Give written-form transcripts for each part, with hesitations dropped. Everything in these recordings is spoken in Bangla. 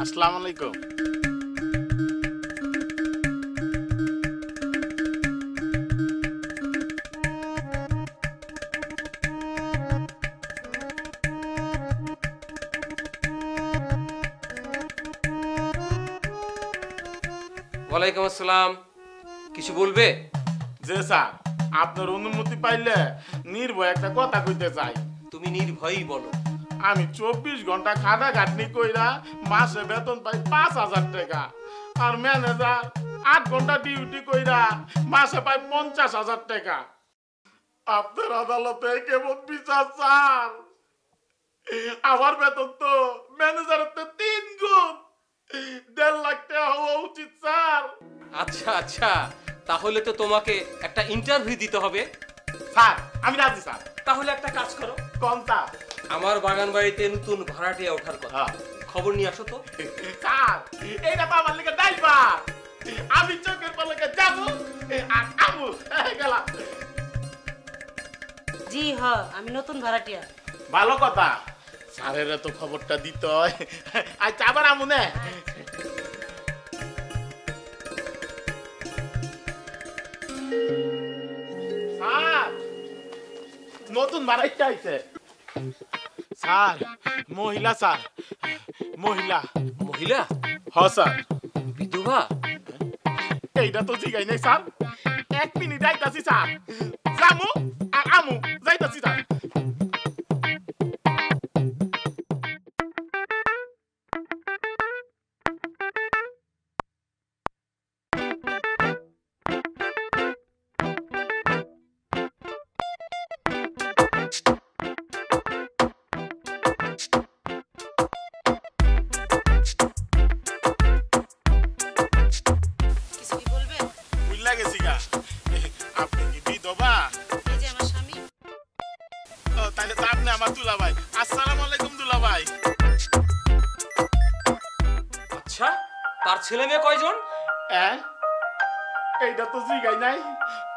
আসসালামু আলাইকুম। ওয়ালাইকুম আসসালাম। কিছু বলবে? যে স্যার, আপনার অনুমতি পাইলে নির্ভয় একটা কথা কইতে চাই। তুমি নির্ভয়ই বলো। আমি 24 ঘন্টা খাটাখাটনি কইরা মাসে বেতন পাই 5,000 টাকা, আর ম্যানেজার 8 ঘন্টা ডিউটি কইরা মাসে পাই 50,000 টাকা। আপনার আদালতে কেমন বিচার স্যার? আমার বেতন তো ম্যানেজারের তো 3 গুণ, 1.5 লাখ টাকা হওয়া উচিত স্যার। আচ্ছা আচ্ছা, তাহলে তো তোমাকে একটা ইন্টারভিউ দিতে হবে। স্যার আমি রাজি স্যার। তাহলে একটা কাজ করো, কোন স্যার? আমার বাগান বাড়িতে নতুন ভাড়াটিয়া ওঠার কথা, খবর নিয়ে আসো তো। স্যার এইটা তো আমার লেগে দাইবা, আমি চোখের পলকে যাবো আর আমু গেলাম। জি হ, আমি নতুন ভাড়াটিয়া। ভালো কথা, স্যারের তো খবরটা দিতে হয়। আচ্ছা আবার আমু নে। স্যার নতুন ভাড়াইতে আইছে। স্যার মহিলা, স্যার মহিলা। মহিলা? হ স্যার। বিধবা? এইটা তো জিগাই নাই স্যার। 1 মিনিট যাইতাছি স্যার, জামু আর আমু যাইতাছি স্যার। কিছু কি বলবেন? বুঝলা গেছি গা। আপনি কি বিধবা? এই যে আমার স্বামী। ও তাহলে তো আপনি আমার দুলা ভাই। আসসালামু আলাইকুম দুলা ভাই। আচ্ছা, তার ছেলে মেয়ে কয়জন? এইটা তো জিগাই নাই।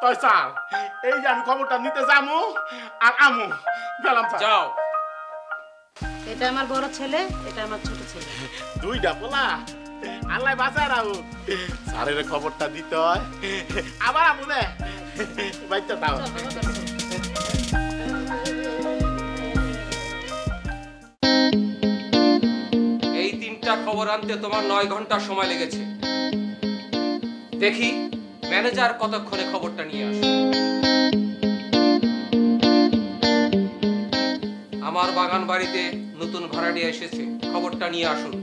তাই স্যার এই যে আমি খবরটা নিতে যামু আর আমু গেলাম স্যার। যাও। এটা আমার বড় ছেলে, এটা আমার ছোট ছেলে। দুইটা পোলা, আল্লাহ বাঁচায় রাখু। স্যারের খবরটা দিতে হয়, আবার আমু নে বাইতে দাও। চল বাবা, চল। এই 3টা খবর আনতে তোমার 9 ঘন্টা সময় লেগেছে। দেখি ম্যানেজার কতক্ষণে খবরটা নিয়ে আসে। আমার বাগান বাড়িতে নতুন ভাড়াটিয়া এসেছে, খবরটা নিয়ে আসুন।